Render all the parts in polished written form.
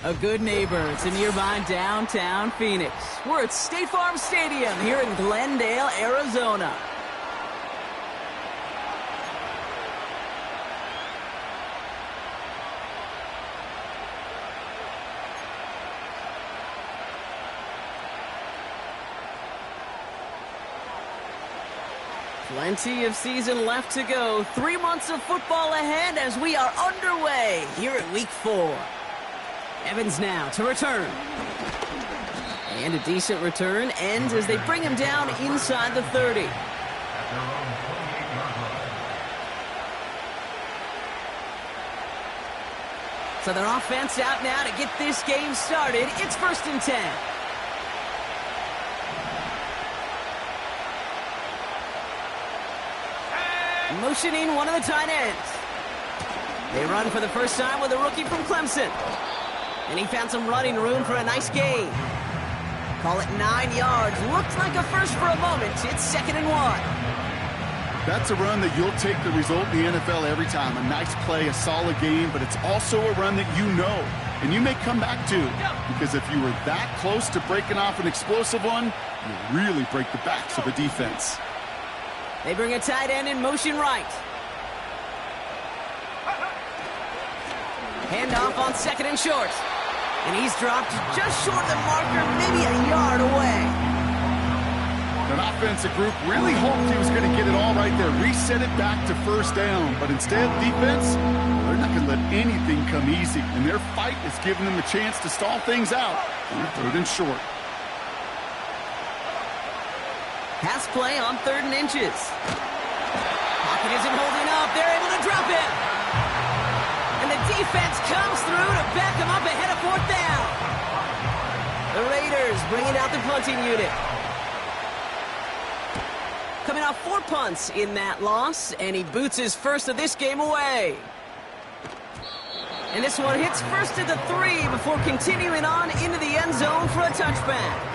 A good neighbor to nearby downtown Phoenix. We're at State Farm Stadium here in Glendale, Arizona. Plenty of season left to go. 3 months of football ahead as we are underway here at Week 4. Evans now to return. And a decent return ends as they bring him down inside the 30. So their offense out now to get this game started. It's 1st and 10. Motioning one of the tight ends. They run for the first time with a rookie from Clemson. And he found some running room for a nice gain. Call it 9 yards. Looked like a first for a moment. It's 2nd and 1. That's a run that you'll take the result in the NFL every time. A nice play, a solid game, but it's also a run that you know. And you may come back to. Because if you were that close to breaking off an explosive one, you really break the backs of the defense. They bring a tight end in motion right. Handoff on 2nd and short. And he's dropped just short of the marker, maybe a yard away. An offensive group really hoped he was going to get it all right there, reset it back to 1st down. But instead, defense, they're not going to let anything come easy. And their fight is giving them a chance to stall things out on 3rd and short. Pass play on 3rd and inches. Pocket isn't holding up. They're able to drop it. And the defense comes through to back them up ahead of 4th down. The Raiders bringing out the punting unit. Coming off 4 punts in that loss, and he boots his first of this game away. And this one hits first at the 3 before continuing on into the end zone for a touchback.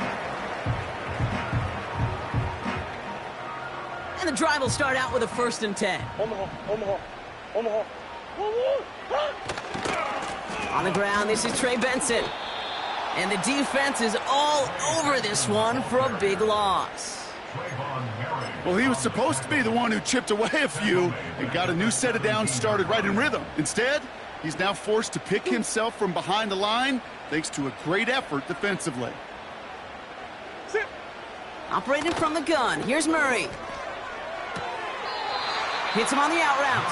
And the drive will start out with a 1st and 10. On the ground, this is Trey Benson. And the defense is all over this one for a big loss. Well, he was supposed to be the one who chipped away a few and got a new set of downs started right in rhythm. Instead, he's now forced to pick himself from behind the line thanks to a great effort defensively. Operating from the gun, here's Murray. Hits him on the out route.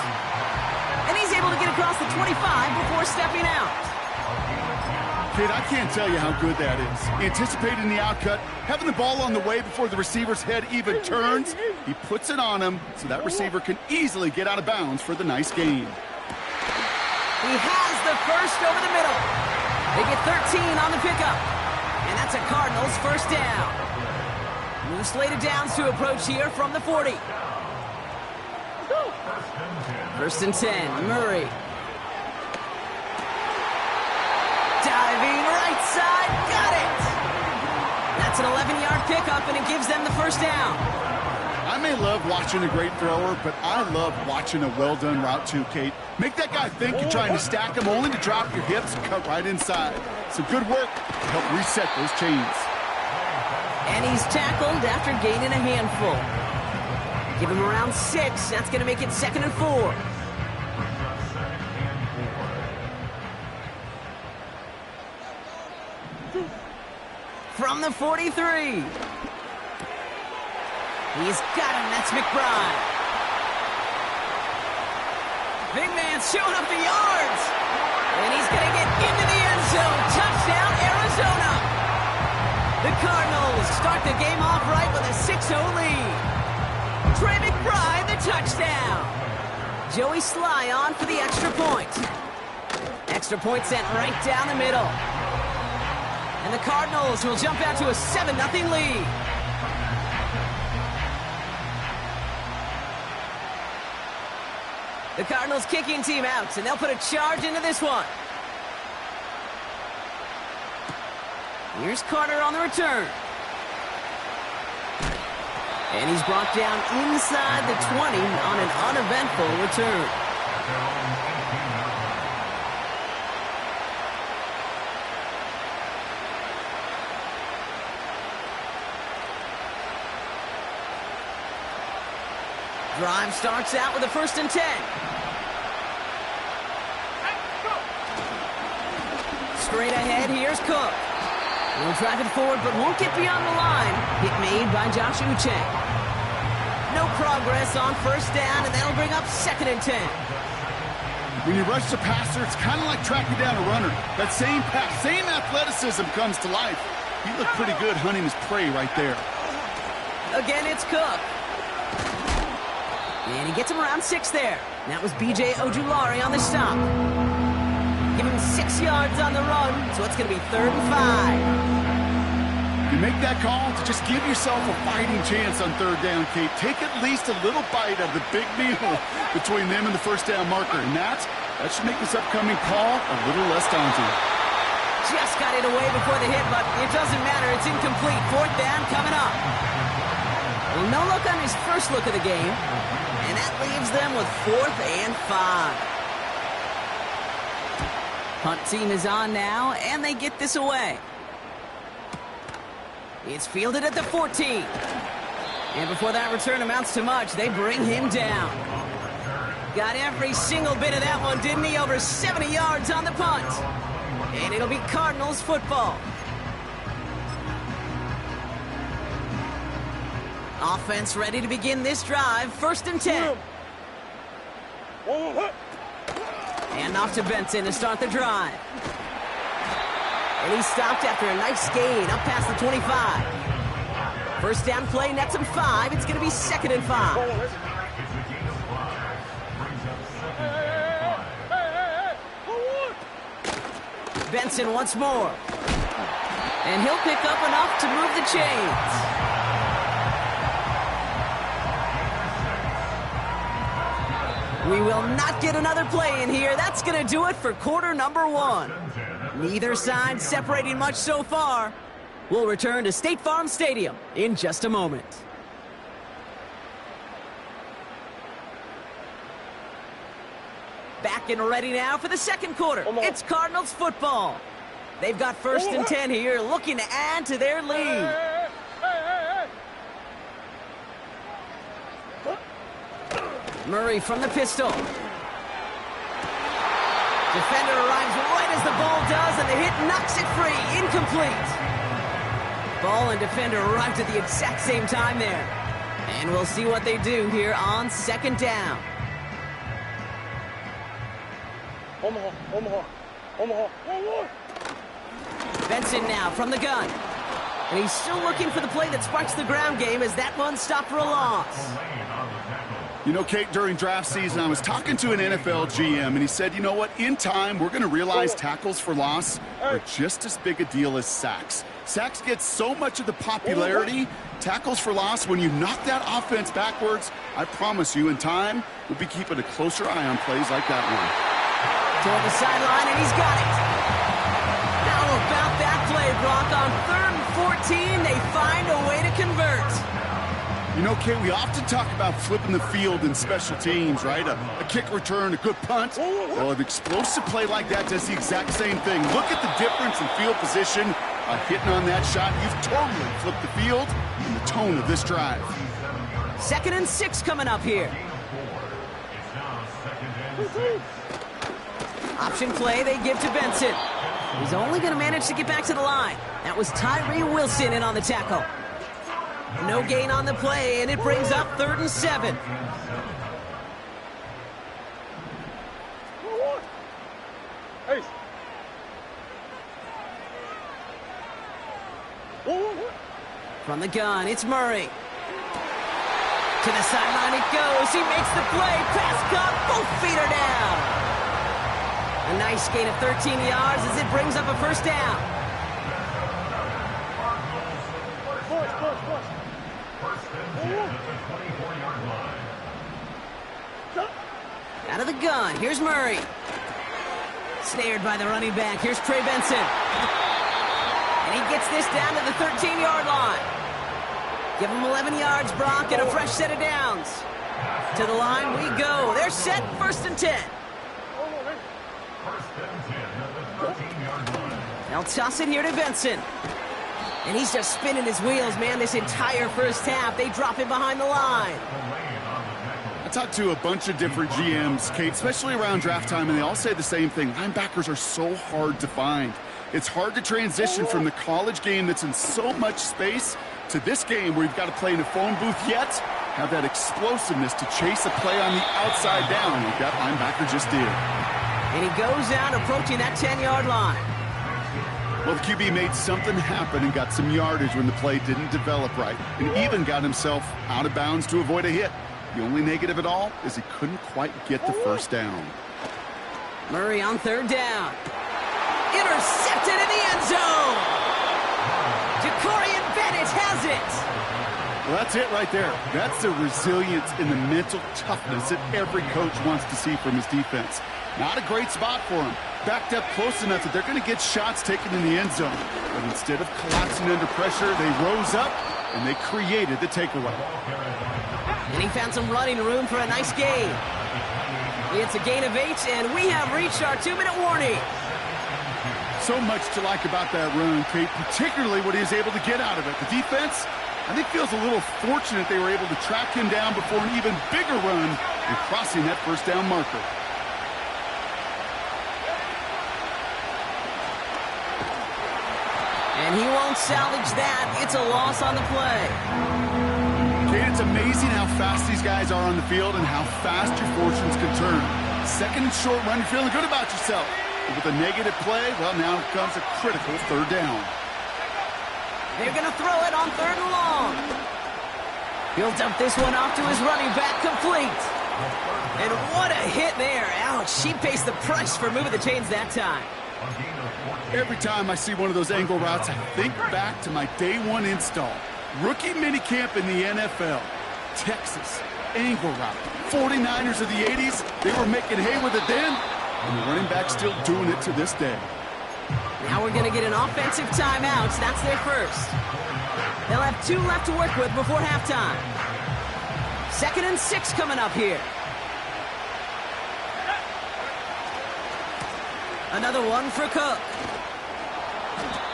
And he's able to get across the 25 before stepping out. Kid, I can't tell you how good that is. Anticipating the outcut, having the ball on the way before the receiver's head even turns, he puts it on him so that receiver can easily get out of bounds for the nice gain. He has the first over the middle. They get 13 on the pickup. And that's a Cardinals 1st down. Move slated downs to approach here from the 40. 1st and 10, Murray. Diving right side, got it! That's an 11-yard pickup, and it gives them the 1st down. I may love watching a great thrower, but I love watching a well-done route too, Kate. Make that guy think you're trying to stack him only to drop your hips and cut right inside. Some good work to help reset those chains. And he's tackled after gaining a handful. Give him around 6. That's going to make it 2nd and 4. From the 43. He's got him. That's McBride. Big man's showing up the yards. And he's going to get into the end zone. Touchdown, Arizona. The Cardinals start the game off right with a 6-0 lead. Trey McBride, the touchdown. Joey Sly on for the extra point. Extra point sent right down the middle. And the Cardinals will jump out to a 7-0 lead. The Cardinals kicking team out, and they'll put a charge into this one. Here's Carter on the return. And he's brought down inside the 20 on an uneventful return. Drive starts out with a 1st and 10. Straight ahead, here's Cook. He'll drive it forward, but won't get beyond the line. Hit made by Josh Uche. No progress on 1st down, and that'll bring up 2nd and 10. When you rush the passer, it's kind of like tracking down a runner. That same pass, same athleticism comes to life. He looked pretty good hunting his prey right there. Again, it's Cook. And he gets him around 6 there. That was B.J. Ojulari on the stop. Give him 6 yards on the run, so it's going to be 3rd and 5. You make that call to just give yourself a fighting chance on 3rd down, Kate. Take at least a little bite of the big meal between them and the 1st down marker. And that should make this upcoming call a little less daunting. Just got it away before the hit, but it doesn't matter. It's incomplete. 4th down coming up. Well, no look on his first look of the game. And that leaves them with 4th and 5. Punt team is on now, and they get this away. It's fielded at the 14. And before that return amounts to much, they bring him down. Got every single bit of that one, didn't he? Over 70 yards on the punt. And it'll be Cardinals football. Offense ready to begin this drive. 1st and 10. And off to Benson to start the drive. And he stopped after a nice gain up past the 25. 1st down play nets him 5. It's going to be 2nd and 5. Benson once more. And he'll pick up enough to move the chains. We will not get another play in here. That's going to do it for quarter number 1. Neither side separating much so far. We'll return to State Farm Stadium in just a moment. Back and ready now for the 2nd quarter. It's Cardinals football. They've got 1st and 10 here, looking to add to their lead. Murray from the pistol. Defender arrives right as the ball does, and the hit knocks it free. Incomplete. Ball and defender arrived at the exact same time there. And we'll see what they do here on 2nd down. Benson now from the gun. And he's still looking for the play that sparks the ground game as that one stopped for a loss. You know, Kate, during draft season, I was talking to an NFL GM, and he said, you know what, in time, we're going to realize tackles for loss are just as big a deal as sacks. Sacks get so much of the popularity. Tackles for loss, when you knock that offense backwards, I promise you, in time, we'll be keeping a closer eye on plays like that one. Toward the sideline, and he's got it. How about that play, Brock? On 3rd and 14, they find a way to convert. You know, Kate, we often talk about flipping the field in special teams, right? A kick return, a good punt. Well, an explosive play like that does the exact same thing. Look at the difference in field position. Hitting on that shot, you've totally flipped the field and the tone of this drive. 2nd and 6 coming up here. Option play they give to Benson. He's only going to manage to get back to the line. That was Tyree Wilson in on the tackle. No gain on the play, and it brings up 3rd and 7. From the gun, it's Murray. To the sideline it goes. He makes the play. Pass caught. Both feet are down. A nice gain of 13 yards as it brings up a 1st down. Out of the gun, here's Murray. Snared by the running back. Here's Trey Benson. And he gets this down to the 13-yard line. Give him 11 yards, Brock, and a fresh set of downs. To the line we go. They're set, 1st and 10. They'll toss it here to Benson. And he's just spinning his wheels, man, this entire 1st half. They drop him behind the line. talked to a bunch of different GMs, Kate, especially around draft time, and they all say the same thing. Linebackers are so hard to find. It's hard to transition from the college game that's in so much space to this game where you've got to play in a phone booth, yet have that explosiveness to chase a play on the outside down, like that linebacker just did. And he goes out approaching that 10-yard line. Well, the QB made something happen and got some yardage when the play didn't develop right, and even got himself out of bounds to avoid a hit. The only negative at all is he couldn't quite get the first down. Murray on third down. Intercepted in the end zone. Jacorian Bennett has it. Well, that's it right there. That's the resilience and the mental toughness that every coach wants to see from his defense. Not a great spot for him. Backed up close enough that they're going to get shots taken in the end zone. But instead of collapsing under pressure, they rose up and they created the takeaway. And he found some running room for a nice gain. It's a gain of 8, and we have reached our 2-minute warning. So much to like about that run, Kate, particularly what he was able to get out of it. The defense, I think, feels a little fortunate they were able to track him down before an even bigger run and crossing that first down marker. And he won't salvage that. It's a loss on the play. Kate, it's amazing how fast these guys are on the field and how fast your fortunes can turn. Second and short run, you're feeling good about yourself. But with a negative play, well, now comes a critical third down. They're going to throw it on third and long. He'll dump this one off to his running back, complete. And what a hit there. Ouch, she pays the price for moving the chains that time. Every time I see one of those angle routes, I think back to my day one install. Rookie minicamp in the NFL. Texas, angle route. 49ers of the 80s, they were making hay with it then, and the running back's still doing it to this day. Now we're going to get an offensive timeout. That's their first. They'll have 2 left to work with before halftime. 2nd and 6 coming up here. Another one for Cook.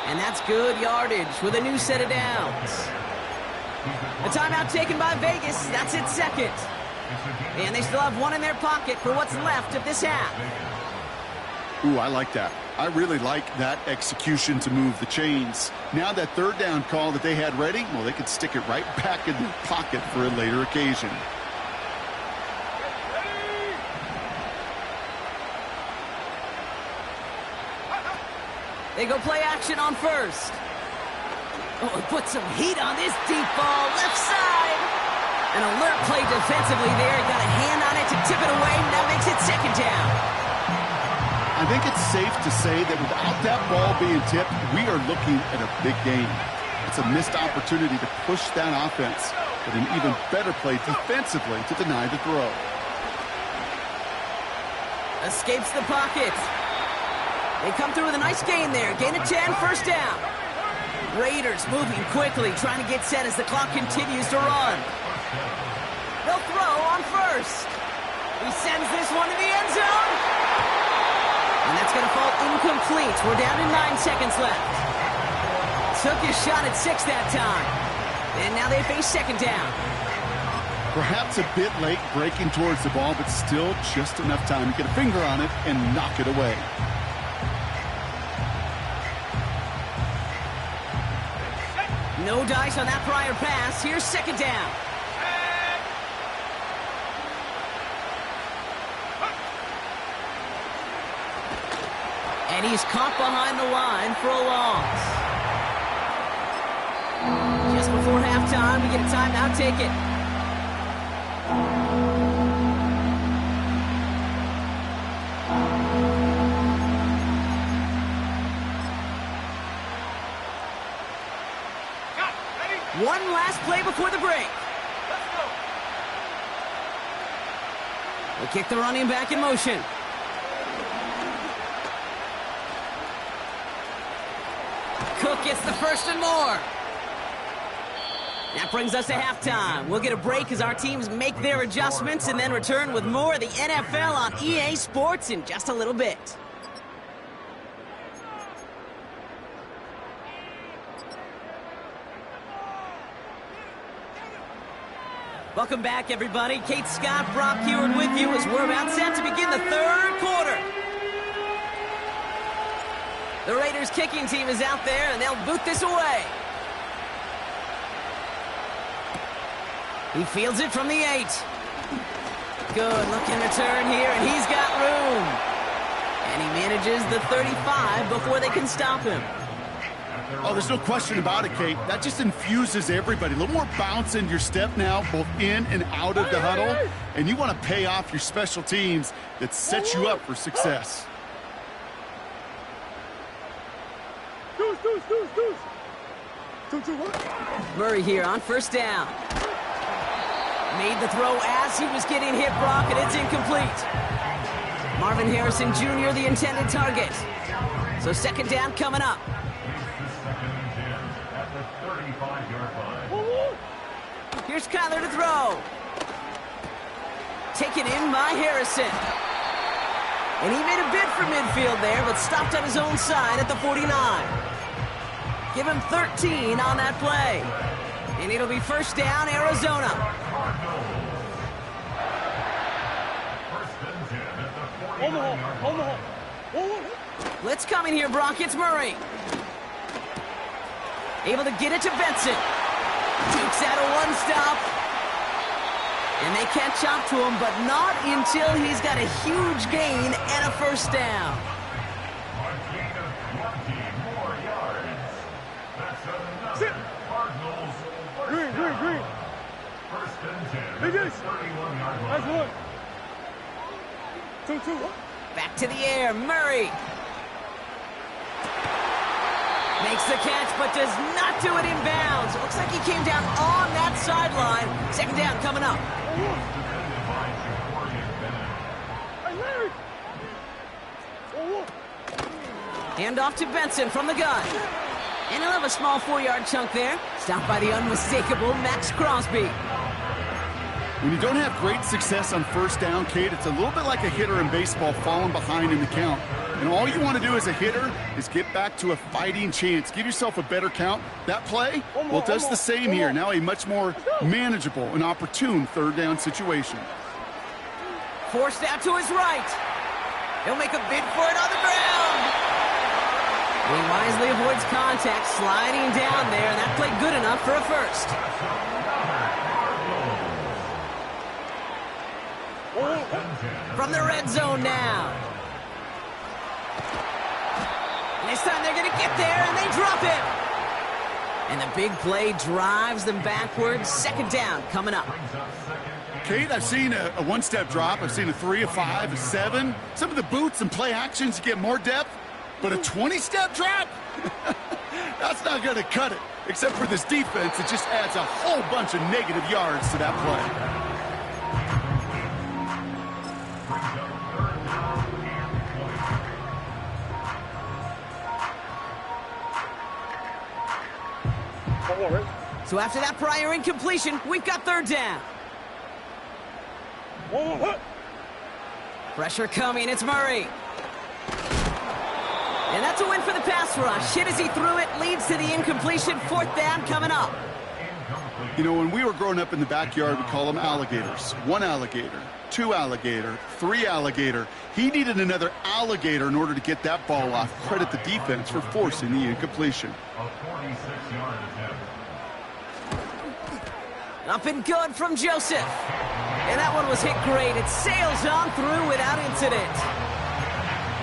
And that's good yardage with a new set of downs. A timeout taken by Vegas. That's its second. And they still have one in their pocket for what's left of this half. Ooh, I like that. I really like that execution to move the chains. Now that third down call that they had ready, well, they could stick it right back in their pocket for a later occasion. They go play action on first. Oh, put some heat on this deep ball, left side. An alert play defensively there. Got a hand on it to tip it away. Now makes it second down. I think it's safe to say that without that ball being tipped, we are looking at a big game. It's a missed opportunity to push that offense, but an even better play defensively to deny the throw. Escapes the pocket. They come through with a nice gain there. Gain of 10, first down. Raiders moving quickly, trying to get set as the clock continues to run. They'll throw on first. He sends this one to the end zone. And that's going to fall incomplete. We're down to 9 seconds left. Took his shot at 6 that time. And now they face second down. Perhaps a bit late breaking towards the ball, but still just enough time to get a finger on it and knock it away. No dice on that prior pass. Here's second down. And he's caught behind the line for a loss. Just before halftime, we get a timeout. Take it. One last play before the break. They kick the running back in motion. Cook gets the first and more. That brings us to halftime. We'll get a break as our teams make their adjustments and then return with more of the NFL on EA Sports in just a little bit. Welcome back, everybody. Kate Scott, Brock Heward with you as we're about set to begin the third quarter. The Raiders kicking team is out there, and they'll boot this away. He fields it from the 8. Good looking return here, and he's got room. And he manages the 35 before they can stop him. Oh, there's no question about it, Kate. That just infuses everybody. A little more bounce in your step now, both in and out of the huddle. And you want to pay off your special teams that sets you up for success. Murray here on first down. Made the throw as he was getting hit, Brock, and it's incomplete. Marvin Harrison Jr., the intended target. So second down coming up. Here's Kyler to throw. Taken in by Harrison. And he made a bid for midfield there, but stopped on his own side at the 49. Give him 13 on that play. And it'll be first down, Arizona. Blitz coming here, Brock. It's Murray. Able to get it to Benson. Takes out a one-stop. And they catch up to him, but not until he's got a huge gain and a first down. Green. Nice one. 2. Back to the air, Murray. Makes the catch, but does not do it in bounds. Looks like he came down on that sideline. Second down coming up. Hand off to Benson from the gun. And he'll have a small 4-yard chunk there. Stopped by the unmistakable Max Crosby. When you don't have great success on first down, Kate, it's a little bit like a hitter in baseball falling behind in the count. And all you want to do as a hitter is get back to a fighting chance. Give yourself a better count. That play, well, it does the same here. Now a much more manageable and opportune third down situation. Forced out to his right. He'll make a bid for it on the ground. He wisely avoids contact, sliding down there, and that played good enough for a first. From the red zone now. And this time they're going to get there, and they drop it. And the big play drives them backwards. Second down coming up. Kate, I've seen a one-step drop. I've seen a 3, a 5, a 7. Some of the boots and play actions, you get more depth. But a 20-step drop? That's not going to cut it. Except for this defense, it just adds a whole bunch of negative yards to that play. So after that prior incompletion, we've got third down. Pressure coming, it's Murray. And that's a win for the pass rush. Hit as he threw it, leads to the incompletion. Fourth down coming up. You know, when we were growing up in the backyard, we call them alligators. 1 alligator, 2 alligator, 3 alligator. He needed another alligator in order to get that ball off. Credit the defense for forcing the incompletion. Up and good from Joseph. And that one was hit great. It sails on through without incident.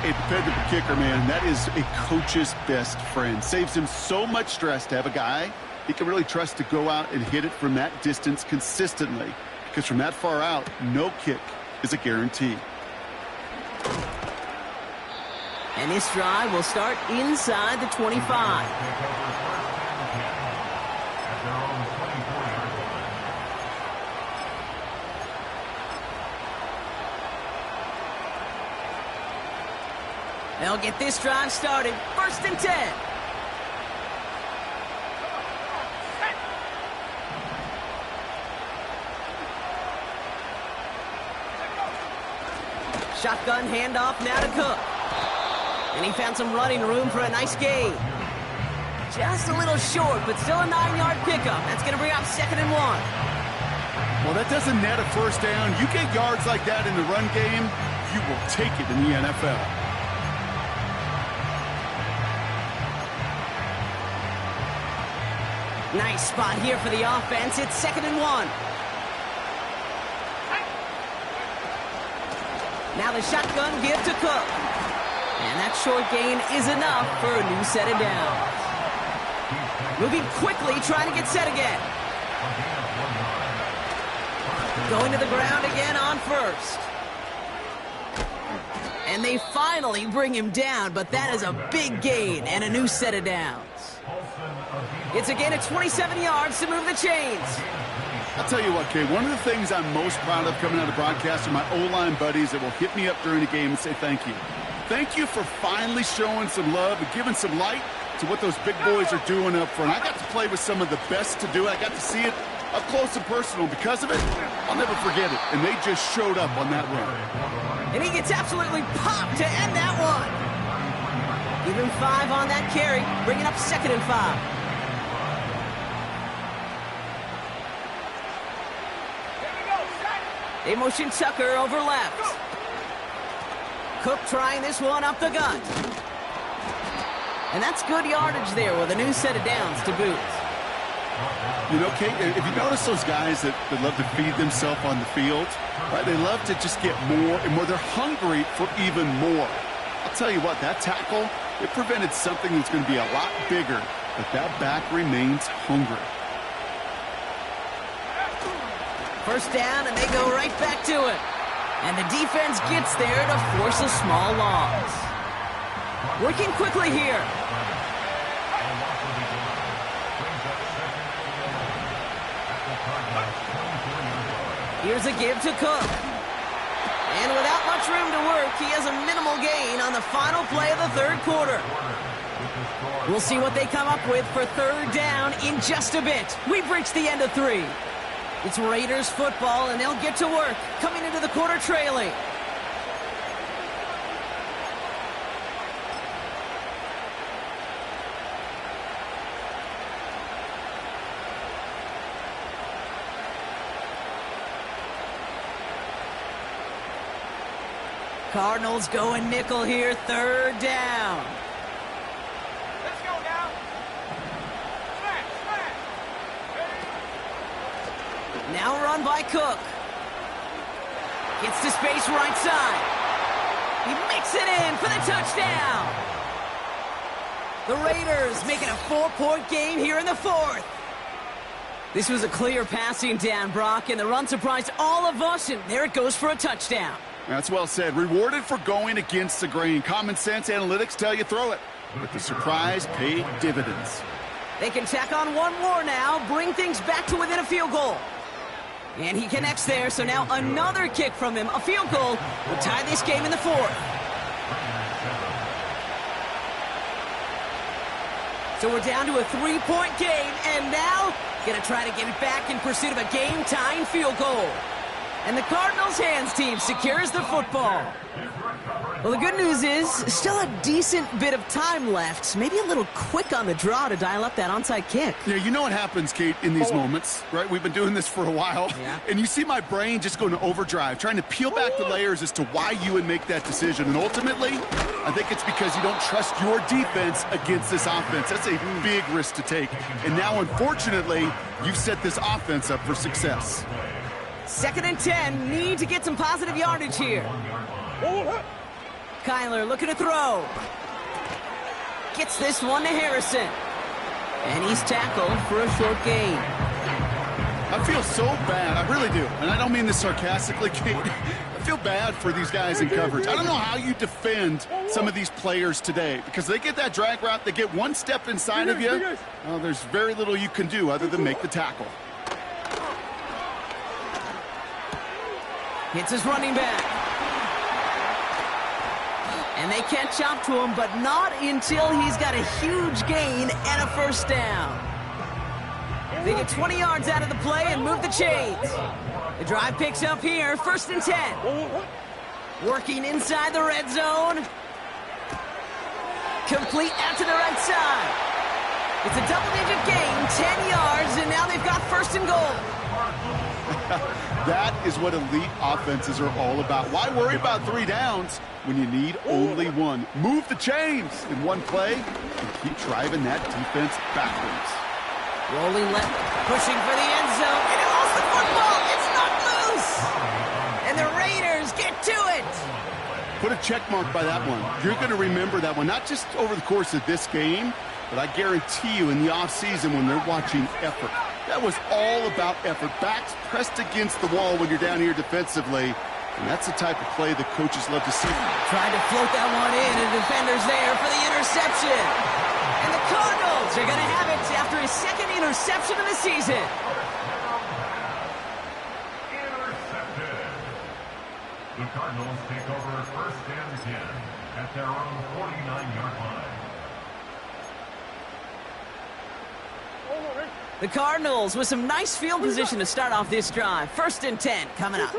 A dependable kicker, man, that is a coach's best friend. Saves him so much stress to have a guy he can really trust to go out and hit it from that distance consistently. Because from that far out, no kick is a guarantee. And this drive will start inside the 25. They'll get this drive started. First and 10. Shotgun handoff now to Cook. And he found some running room for a nice gain. Just a little short, but still a 9-yard pickup. That's going to bring up 2nd and 1. Well, that doesn't net a first down. You get yards like that in the run game, you will take it in the NFL. Nice spot here for the offense. It's 2nd and 1. Now the shotgun give to Cook. And that short gain is enough for a new set of downs. Moving quickly, trying to get set again. Going to the ground again on first. And they finally bring him down, but that is a big gain and a new set of downs. It's a gain of 27 yards to move the chains. I'll tell you what, Kay, one of the things I'm most proud of coming out of broadcast are my O-line buddies that will hit me up during the game and say thank you. Thank you for finally showing some love and giving some light to what those big boys are doing up front. I got to play with some of the best to do it. I got to see it up close and personal. Because of it, I'll never forget it. And they just showed up on that run. And he gets absolutely popped to end that one. Give him 5 on that carry, bringing up 2nd and 5. They motion Tucker over left. Cook trying this one up the gut. And that's good yardage there with a new set of downs to boot. You know, Kate, if you notice those guys that love to feed themselves on the field, right? They love to just get more and more. They're hungry for even more. I'll tell you what, that tackle, it prevented something that's going to be a lot bigger, but that back remains hungry. First down, and they go right back to it. And the defense gets there to force a small loss. Working quickly here. Here's a give to Cook. And without much room to work, he has a minimal gain on the final play of the 3rd quarter. We'll see what they come up with for 3rd down in just a bit. We've reached the end of 3. It's Raiders football, and they'll get to work, coming into the quarter trailing. Cardinals going nickel here, 3rd down. Let's go now. Smash. Now run by Cook. Gets to space right side. He makes it in for the touchdown. The Raiders making a 4-point game here in the 4th. This was a clear passing down, Brock, and the run surprised all of us, and there it goes for a touchdown. That's well said. Rewarded for going against the grain. Common sense analytics tell you throw it. But the surprise paid dividends. They can tack on one more now, bring things back to within a field goal. And he connects there, so now another kick from him. A field goal will tie this game in the 4th. So we're down to a 3-point game, and now going to try to get it back in pursuit of a game-tying field goal. And the Cardinals' hands team secures the football. Well, the good news is still a decent bit of time left. Maybe a little quick on the draw to dial up that onside kick. Yeah, you know what happens, Kate, in these moments, right? We've been doing this for a while. Yeah. And you see my brain just going to overdrive, trying to peel back the layers as to why you would make that decision. And ultimately, I think it's because you don't trust your defense against this offense. That's a big risk to take. And now, unfortunately, you've set this offense up for success. 2nd and 10, need to get some positive yardage here. Kyler looking to throw. Gets this one to Harrison. And he's tackled for a short gain. I feel so bad. I really do. And I don't mean this sarcastically, Kate. I feel bad for these guys in coverage. I don't know how you defend some of these players today because they get that drag route, they get one step inside of you. Well, there's very little you can do other than make the tackle. Hits his running back. And they catch up to him, but not until he's got a huge gain and a first down. They get 20 yards out of the play and move the chains. The drive picks up here, 1st and 10. Working inside the red zone. Complete out to the right side. It's a double-digit gain, 10 yards, and now they've got 1st and goal. That is what elite offenses are all about. Why worry about 3 downs when you need only 1? Move the chains in one play and keep driving that defense backwards. Rolling left, pushing for the end zone, and he lost the football. It's not loose. And the Raiders get to it. Put a check mark by that one. You're going to remember that one, not just over the course of this game, but I guarantee you in the offseason when they're watching effort. That was all about effort. Backs pressed against the wall when you're down here defensively. And that's the type of play the coaches love to see. Tried to float that one in, and the defender's there for the interception. And the Cardinals are going to have it after his 2nd interception of the season. Intercepted. The Cardinals take over 1st and 10 at their own 49-yard line. The Cardinals with some nice field position to start off this drive. 1st and 10 coming up.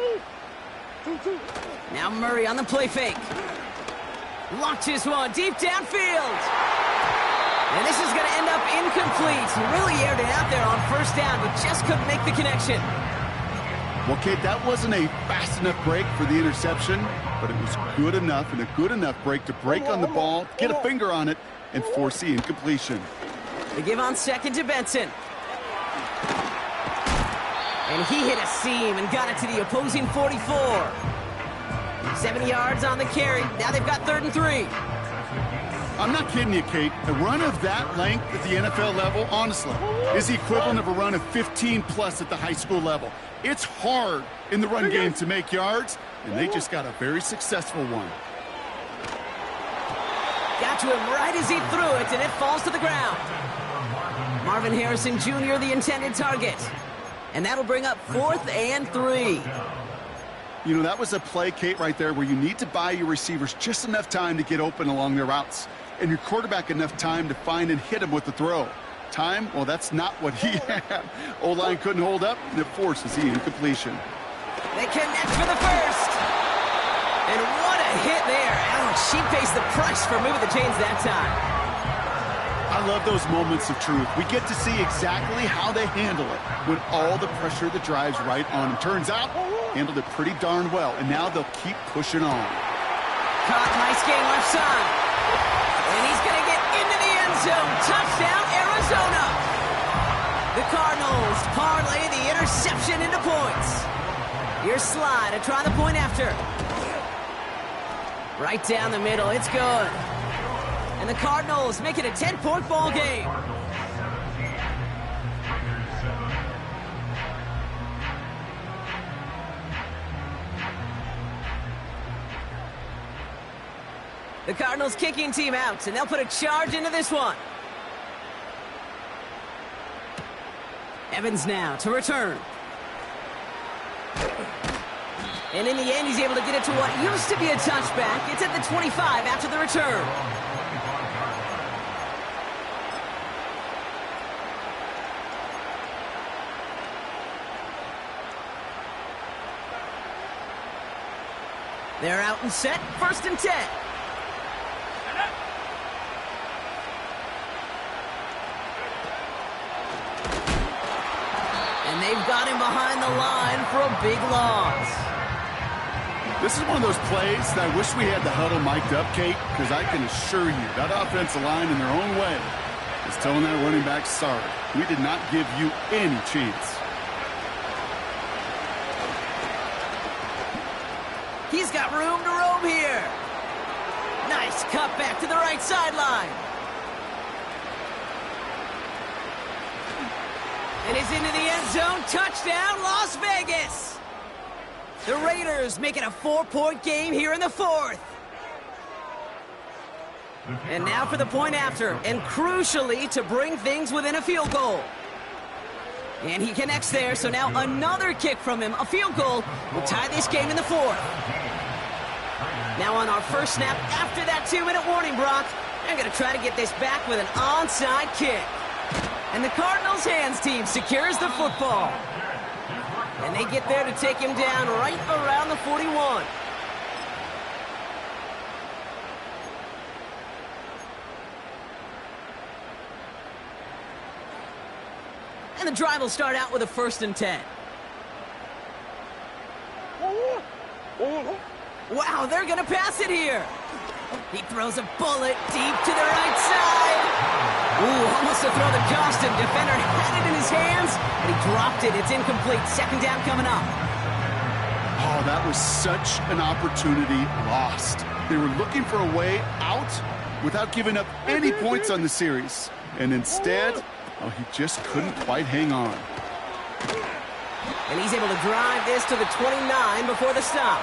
Now Murray on the play fake. Locked his one deep downfield. And this is going to end up incomplete. He really aired it out there on 1st down, but just couldn't make the connection. Well, Kate, that wasn't a fast enough break for the interception, but it was good enough and a good enough break to break on the ball, get a finger on it, and force the incompletion. They give on 2nd to Benson. And he hit a seam and got it to the opposing 44. 70 yards on the carry. Now they've got 3rd and 3. I'm not kidding you, Kate. A run of that length at the NFL level, honestly, is the equivalent of a run of 15-plus at the high school level. It's hard in the run game to make yards, and they just got a very successful one. Got to him right as he threw it, and it falls to the ground. Marvin Harrison Jr., the intended target. And that'll bring up 4th and 3. You know, that was a play, Kate, right there where you need to buy your receivers just enough time to get open along their routes, and your quarterback enough time to find and hit him with the throw. Time, well, that's not what he had. O-line couldn't hold up, and it forces the incompletion. They connect for the 1st. And what a hit there. Ouch, she pays the price for moving the chains that time. I love those moments of truth. We get to see exactly how they handle it when all the pressure that drives right on them. Turns out, handled it pretty darn well, and now they'll keep pushing on. Caught, nice game left side. And he's going to get into the end zone. Touchdown, Arizona. The Cardinals parlay the interception into points. Here's Slide to try the point after. Right down the middle, it's good. And the Cardinals make it a 10-point ball game. The Cardinals kicking team out, and they'll put a charge into this one. Evans now to return. And in the end, he's able to get it to what used to be a touchback. It's at the 25 after the return. They're out and set, 1st and 10. And they've got him behind the line for a big loss. This is one of those plays that I wish we had the huddle mic'd up, Kate, because I can assure you that offensive line in their own way is telling that running back, sorry, we did not give you any chance. He's got room to roam here. Nice cut back to the right sideline. And it's into the end zone. Touchdown, Las Vegas. The Raiders make it a 4-point game here in the 4th. And now for the point after, and crucially to bring things within a field goal. And he connects there, so now another kick from him. A field goal will tie this game in the 4th. Now on our first snap after that 2-minute warning, Brock, they're going to try to get this back with an onside kick. And the Cardinals' hands team secures the football. And they get there to take him down right around the 41. And the drive will start out with a 1st and 10. Wow, they're going to pass it here. He throws a bullet deep to the right side. Ooh, almost to throw the costume. Defender had it in his hands, but he dropped it. It's incomplete. Second down coming up. Oh, that was such an opportunity lost. They were looking for a way out without giving up any points on the series. And instead, oh, he just couldn't quite hang on. And he's able to drive this to the 29 before the stop.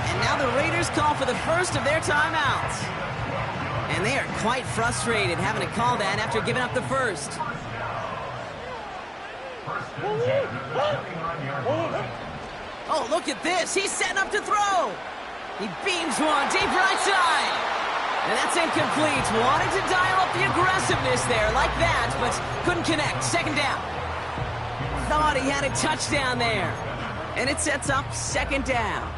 And now the Raiders call for the first of their timeouts. And they are quite frustrated having to call that after giving up the first. Oh, look at this. He's setting up to throw. He beams one deep right side. And that's incomplete. Wanted to dial up the aggressiveness there like that, but couldn't connect. Second down. Thought he had a touchdown there. And it sets up second down.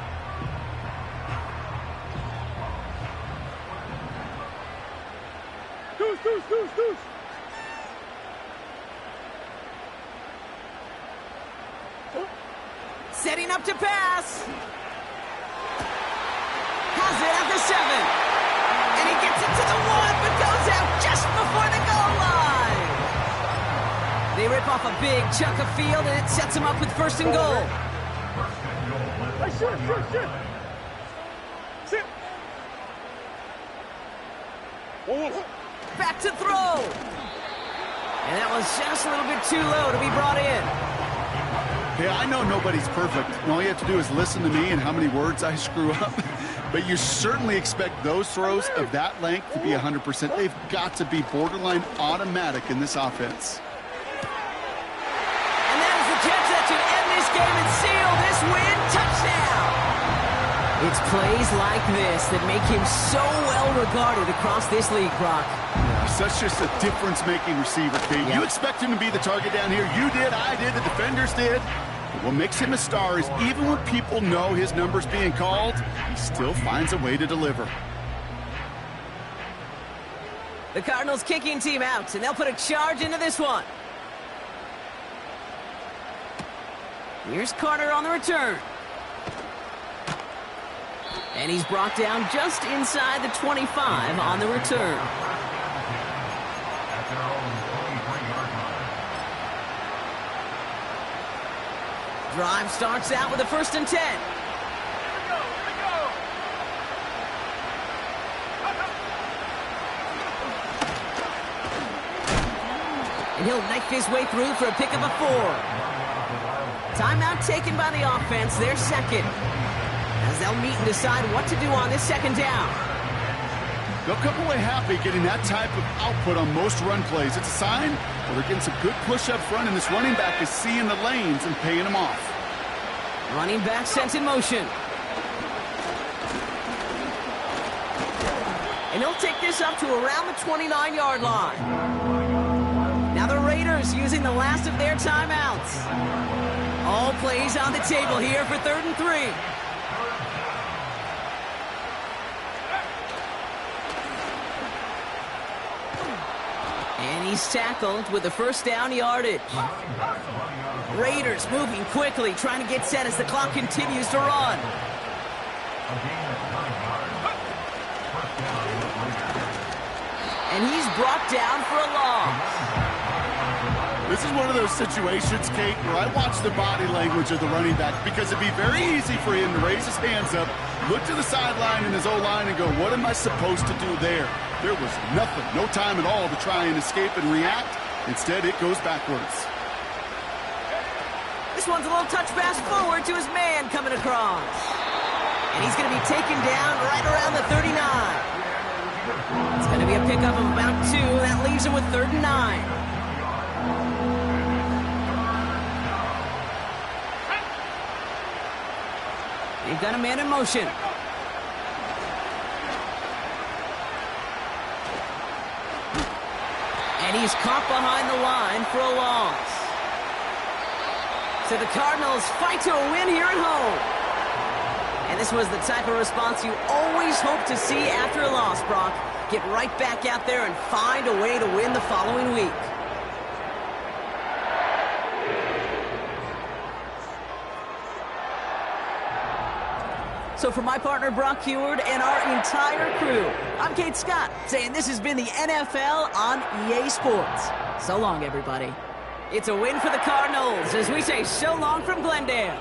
Deuce. Setting up to pass. Has it at the 7. And he gets it to the 1, but goes out just before the goal line. They rip off a big chunk of field, and it sets him up with first and goal. Hey, shit. Sit. Back to throw. And that was just a little bit too low to be brought in. Hey, I know nobody's perfect. All you have to do is listen to me and how many words I screw up. But you certainly expect those throws of that length to be 100%. They've got to be borderline automatic in this offense. And that is the catch that should end this game and seal this win. Touchdown! It's plays like this that make him so well regarded across this league, Brock. Yeah, such just a difference-making receiver, Kate. Yep. You expect him to be the target down here. You did, I did, the defenders did. But what makes him a star is even when people know his number's being called, he still finds a way to deliver. The Cardinals kicking team out, and they'll put a charge into this one. Here's Carter on the return. And he's brought down just inside the 25 on the return. Drive starts out with a 1st and 10. Here we go. And he'll knife his way through for a pickup of 4. Timeout taken by the offense, their second. As they'll meet and decide what to do on this second down. They'll come away happy getting that type of output on most run plays. It's a sign that they're getting some good push up front, and this running back is seeing the lanes and paying them off. Running back sent in motion. And he'll take this up to around the 29-yard line. Now the Raiders using the last of their timeouts. All plays on the table here for 3rd and 3. And he's tackled with the first down yardage. Raiders moving quickly, trying to get set as the clock continues to run. And he's brought down for a loss. This is one of those situations, Kate, where I watch the body language of the running back because it'd be very easy for him to raise his hands up, look to the sideline in his O-line and go, what am I supposed to do there? There was nothing, no time at all to try and escape and react. Instead, it goes backwards. This one's a little touch pass forward to his man coming across. And he's going to be taken down right around the 39. It's going to be a pickup of about 2. That leaves him with 3rd and 9. They've got a man in motion. And he's caught behind the line for a loss. So the Cardinals fight to a win here at home. And this was the type of response you always hope to see after a loss, Brock. Get right back out there and find a way to win the following week. So for my partner, Brock Heward, and our entire crew, I'm Kate Scott, saying this has been the NFL on EA Sports. So long, everybody. It's a win for the Cardinals as we say so long from Glendale.